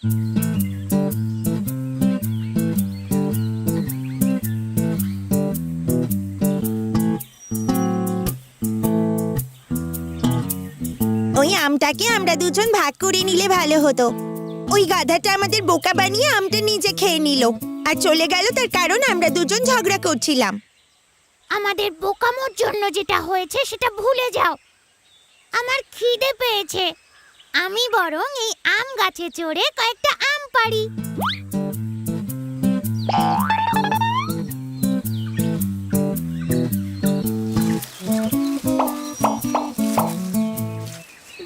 ওই আমটাকে আমরা দুজন ভাগ করে নিলে ভালো হতো। ওই গাধাটা আমাদের বোকা বানিয়ে আমটা নিজে খেয়ে নিল আর চলে গেল, তার কারণ আমরা দুজন ঝগড়া করছিলাম। আমাদের বোকামোর জন্য যেটা হয়েছে সেটা ভুলে যাও। আমার খিদে পেয়েছে, আমি বরং এই আম গাছে চড়ে কয়েকটা আম পাড়ি।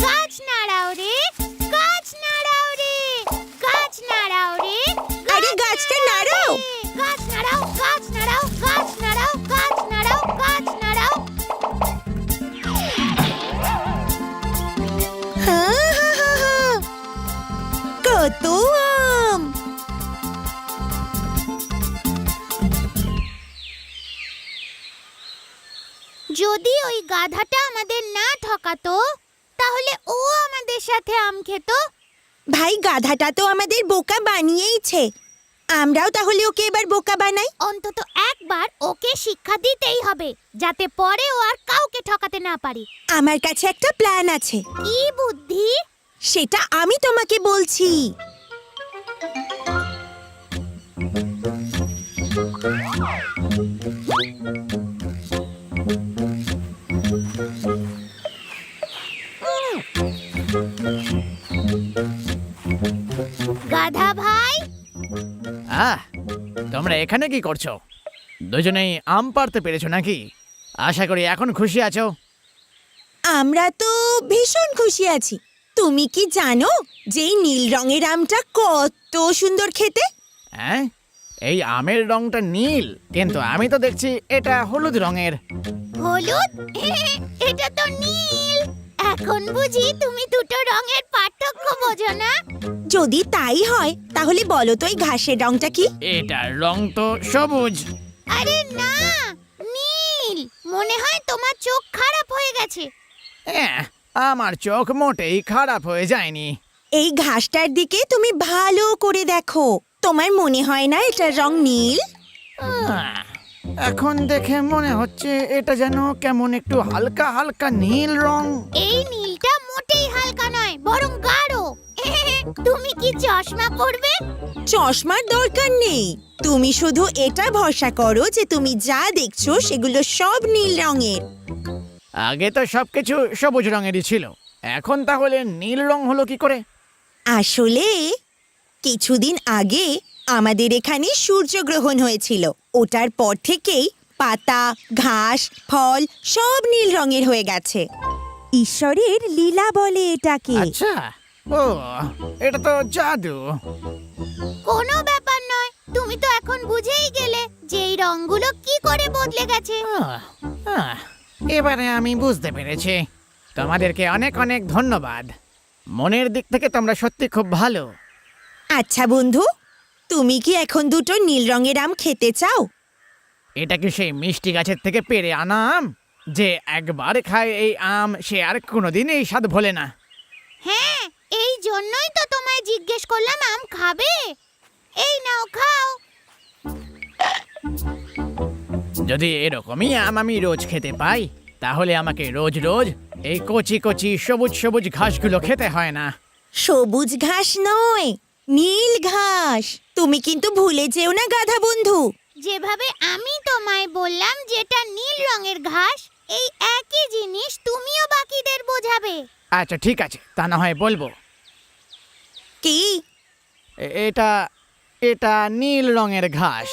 গাছ নাড়াও রে, গাছ নাড়াও রে, গাছ নাড়াও রে। আরে গাছটা নাড়াও। গাছ নাড়াও, গাছ নাড়াও, গাছ নাড়াও, গাছ নাড়াও, গাছ নাড়াও। হ্যাঁ, হ্যাঁ, হ্যাঁ, হ্যাঁ। কত আম! যদি ওই গাধাটা আমাদের না ঠকাতো তাহলে ও আমাদের সাথে আম খেত। ভাই, গাধাটা তো আমাদের বোকা বানিয়েইছে, আমরাও তাহলে ওকে এবার বোকা বানাই। অন্তত একবার ওকে শিক্ষা দিতেই হবে, যাতে পরে ও আর কাউকে ঠকাতে না পারে। আমার কাছে একটা প্ল্যান আছে, কি বুদ্ধি? সেটা আমি তোমাকে বলছি। গাধা ভাই, তোমরা এখানে কি করছো? দুজনেই আম পাড়তে পেরেছো নাকি? আশা করি এখন খুশি আছো। আমরা তো ভীষণ খুশি আছি। তুমি কি জানো যে এই নীল রঙের আমটা কত সুন্দর খেতে? হ্যাঁ, এই আমের রংটা নীল, কিন্তু আমি তো দেখছি এটা হলুদ রঙের। হলুদ? এটা তো নীল। এখন বুঝি তুমি দুটো রঙের পার্থক্য বোঝো না? যদি তাই হয় তাহলে বলো তো এই ঘাসের রংটা কি? এটার রং তো সবুজ। আরে না, নীল। মনে হয় তোমার চোখ খারাপ হয়ে গেছে। আমার চোখ মোটেই খারাপ হয়ে যায়নি। এই ঘাসটার দিকে তুমি ভালো করে দেখো, তোমার মনে হয় না এটার রং নীল? আহ, এখন দেখে মনে হচ্ছে এটা যেন কেমন একটু হালকা হালকা নীল রং। এই নীলটা মোটেই হালকা নয়, বরং গাঢ়। তুমি কি চশমা পরবে? চশমার দরকার নেই, তুমি শুধু এটা ভরসা করো যে তুমি যা দেখছো সেগুলো সব নীল রঙের। আগে তো সবকিছু সবুজ রঙেরই ছিল, এখন তাহলে নীল রং হলো কি করে? আসলে কিছুদিন আগে আমাদের এখানে সূর্যগ্রহণ হয়েছিল, ওটার পর থেকেই পাতা, ঘাস, ফল সব নীল রঙের হয়ে গেছে। ঈশ্বরের লীলা বলে এটাকে। আচ্ছা, ও এটা তো জাদু। কোনো ব্যাপার নয়, তুমি তো এখন বুঝেই গেলে যে এই রংগুলো কি করে বদলে গেছে। আহ, আহ, এবারে আমি বুঝতে পেরেছি। তোমাদেরকে অনেক অনেক ধন্যবাদ। মনের দিক থেকে তোমরা সত্যি খুব ভালো। আচ্ছা বন্ধু, তুমি কি এখন দুটো নীল রঙের আম খেতে চাও? এটা কি সেই মিষ্টি গাছের থেকে পেড়ে আনা আম? যে একবার খায় এই আম সে আর কোনোদিন এই স্বাদ ভোলে না। হ্যাঁ, এই জন্যই তো তোমায় জিজ্ঞেস করলাম আম খাবে। এই নাও, খাও। যদি এরকমই আম আমি রোজ খেতে পাই, তাহলে আমাকে রোজ রোজ এই কচি কচি সবুজ সবুজ ঘাসগুলো খেতে হয় না। সবুজ ঘাস নয়, নীল ঘাস। তুমি কিন্তু ভুলে যেও না গাধা বন্ধু। যেভাবে আমি তোমায় বললাম যেটা নীল রঙের ঘাস, এই একই জিনিস তুমিও বাকিদের বোঝাবে। আচ্ছা ঠিক আছে, তা না হয় বলবো। কি? এটা এটা নীল রঙের ঘাস।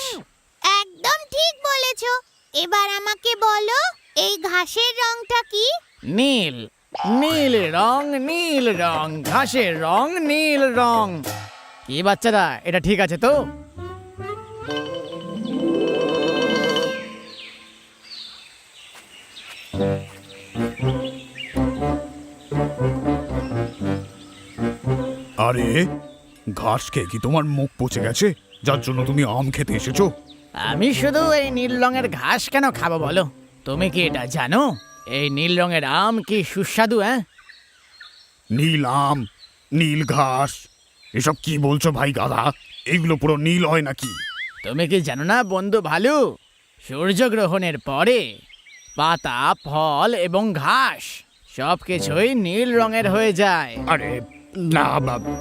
একদম ঠিক বলেছো। এবার আমাকে বলো, এই ঘাসের রংটা কি? নীল। নীল রং, নীল রং, ঘাসের রং নীল রং। কি বাচ্চারা, এটা ঠিক আছে তো? আরে, ঘাস খেয়ে কি তোমার মুখ পচে গেছে, যার জন্য তুমি আম খেতে এসেছো? আমি শুধু এই নীল রঙের ঘাস কেন খাবো বলো? তুমি কি এটা জানো এই নীল রঙের আম কি সুস্বাদু? নীল আম, নীল ঘাস, এসব কি বলছো ভাই গাধা? এগুলো পুরো নীল হয় নাকি? তুমি কি জানো না বন্ধু ভালু, সূর্যগ্রহণের পরে পাতা, ফল এবং ঘাস সবকিছুই নীল রঙের হয়ে যায়। আরে না বাবা,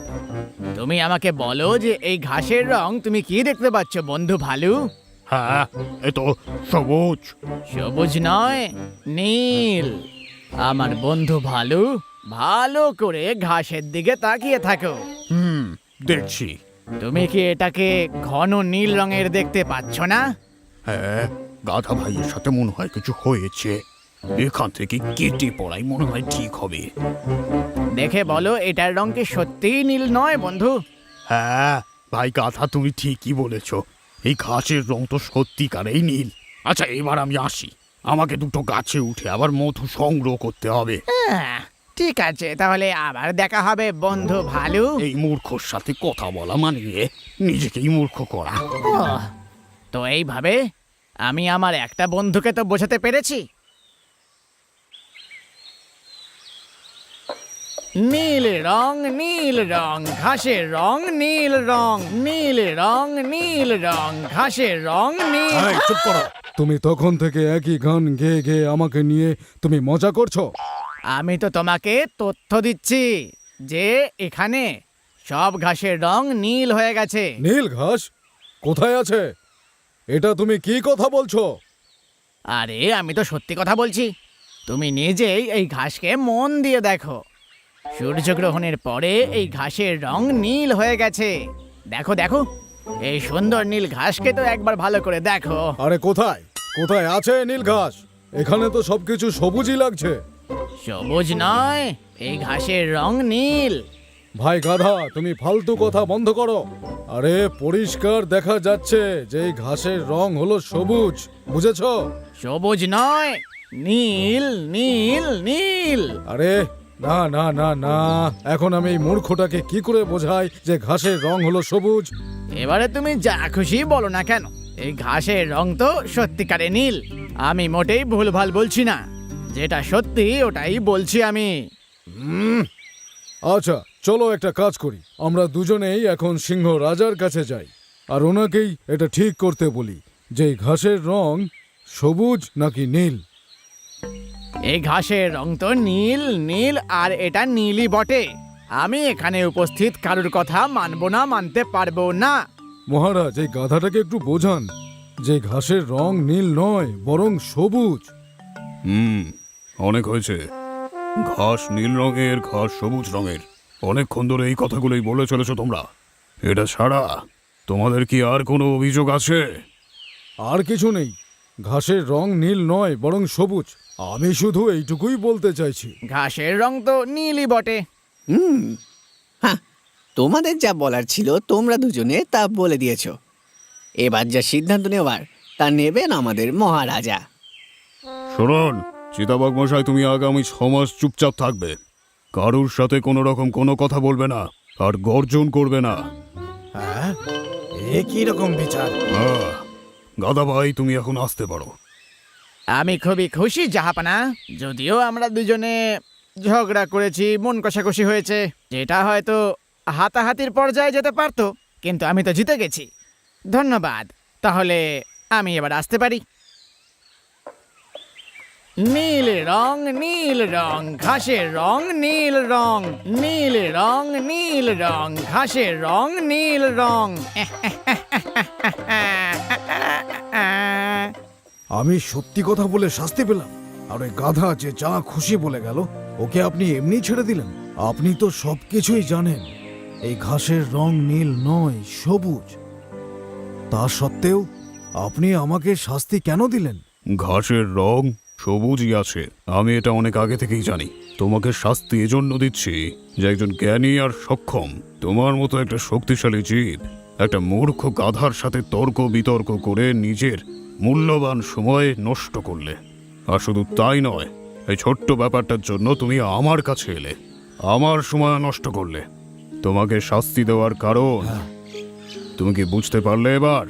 তুমি আমাকে বলো যে এই ঘাসের রং তুমি কি দেখতে পাচ্ছ বন্ধু ভালু? হ্যাঁ এ তো সবুজ। সবুজ নয়, নীল। আমার বন্ধু ভালু, ভালো করে ঘাসের দিকে তাকিয়ে থাকো। দেখছি। তুমি কি এটাকে ঘন নীল রঙের দেখতে পাচ্ছ না? হ্যাঁ, গাধা ভাইয়ের সাথে মনে হয় কিছু হয়েছে। এখান থেকে কেটে পড়াই মনে হয় ঠিক হবে। দেখে বলো এটার রং কি সত্যিই নীল নয় বন্ধু? হ্যাঁ ভাই গাধা, তুমি ঠিকই বলেছ। এই ঘাসের রং তো সত্যিকারেই নীল। আচ্ছা এবার আমি আসি, আমাকে দুটো গাছে উঠে আবার মধু সংগ্রহ করতে হবে। ঠিক আছে, তাহলে আবার দেখা হবে বন্ধু ভালু। এই মূর্খর সাথে কথা বলা মানে নিজেকেই মূর্খ করা। ওহ, তো এইভাবে আমি আমার একটা বন্ধুকে তো বোঝাতে পেরেছি। নীল রং, নীল রং, ঘাসের রং, নীল রং, নীল রং, নীল রং, ঘাসের রং, নীল। এই, চুপ করো। তুমি তখন থেকে একই গান গেয়ে গেয়ে আমাকে নিয়ে তুমি মজা করছো। আমি তো তোমাকে তথ্য দিচ্ছি যে এখানে সব ঘাসের রং নীল হয়ে গেছে। নীল ঘাস কোথায় আছে? এটা তুমি কি কথা বলছো? আরে আমি তো সত্যি কথা বলছি। তুমি নিজেই এই ঘাসকে মন দিয়ে দেখো। সূর্যগ্রহণের পরে এই ঘাসের রং নীল হয়ে গেছে। দেখো দেখো, এই সুন্দর নীল ঘাসকে তো একবার ভালো করে দেখো। আরে কোথায় কোথায় আছে নীল ঘাস? এখানে তো সবকিছু সবুজই লাগছে। সবুজ নয়, এই ঘাসের রং নীল। ভাই গাধা, তুমি ফালতু কথা বন্ধ করো। আরে পরিষ্কার দেখা যাচ্ছে যে এই ঘাসের রং হলো সবুজ, বুঝেছো? সবুজ নয়, নীল নীল নীল। আরে না না না না, এখন আমি এই মূর্খটাকে কি করে বোঝাই যে ঘাসের রং হলো সবুজ? এবারে তুমি যা খুশি বলো না কেন, এই ঘাসের রং তো সত্যিকারে নীল। আমি মোটেই ভুলভাল বলছি না, যেটা সত্যি ওটাই বলছি আমি। আচ্ছা চলো একটা কাজ করি, আমরা দুজনেই এখন সিংহ রাজার কাছে যাই আর ওনাকেই এটা ঠিক করতে বলি যে এই ঘাসের রং সবুজ নাকি নীল। এই ঘাসের রং তো নীল নীল, আর এটা নীলই বটে। আমি এখানে উপস্থিত কারুর কথা মানবো না, মানতে পারবো না। মহারাজ, এই গাধাটাকে একটু বোঝান যে ঘাসের রং নীল নয় বরং সবুজ। অনেক হয়েছে। ঘাস নীল রঙের, ঘাস সবুজ রঙের। অনেকক্ষণ ধরে এই কথাগুলোই বলে চলেছো তোমরা। এটা ছাড়া তোমাদের কি আর কোনো অভিযোগ আছে? আর কিছু নেই, ঘাসের রং নীল নয় বরং সবুজ। আমি শুধু এইটুকুই বলতে চাইছি। ঘাসের রং তো নীলই বটে। হ্যাঁ, তোমাদের যা বলার ছিল তোমরা দুজনে তা বলে দিয়েছো। এবার যা সিদ্ধান্ত নেওয়ার তা নেবেন আমাদের মহারাজা। শুনুন চিতাবাঘ মশাই, তুমি আগামী 6 মাস চুপচাপ থাকবে। কারুর সাথে কোনো রকম কোনো কথা বলবে না আর গর্জন করবে না। হ্যাঁ, এ কি রকম বিচার? গাদা ভাই, তুমি এখন আসতে পারো। আমি খুবই খুশি জাহাপানা। যদিও আমরা দুজনে ঝগড়া করেছি, মন কষাকষি হয়েছে, যেটা হয়তো হাতাহাতির পর্যায়ে যেতে পারতো, কিন্তু আমি তো জিতে গেছি। ধন্যবাদ। তাহলে আমি এবার আসতে পারি। নীল রং, নীল রং, ঘাসের রং, নীল রং, নীল রং, নীল রং, ঘাসের রং, নীল রং। আমি সত্যি কথা বলে শাস্তি পেলাম, আর ওই গাধা যে যা খুশি বলে গেল, ওকে আপনি এমনি ছেড়ে দিলেন? আপনি তো সবকিছুই জানেন এই ঘাসের রং নীল নয়, সবুজ। তা সত্ত্বেও আপনি আমাকে শাস্তি কেন দিলেন? ঘাসের রং সবুজই আছে, আমি এটা অনেক আগে থেকেই জানি। তোমাকে শাস্তি এজন্য দিচ্ছি যে একজন জ্ঞানী আর সক্ষম তোমার মতো একটা শক্তিশালী জীব একটা মূর্খ গাধার সাথে তর্ক বিতর্ক করে নিজের মূল্যবান সময় নষ্ট করলে। আর শুধু তাই নয়, এই ছোট্ট ব্যাপারটার জন্য তুমি আমার কাছে এলে, আমার সময় নষ্ট করলে। তোমাকে শাস্তি দেওয়ার কারণ তুমি কি বুঝতে পারলে এবার?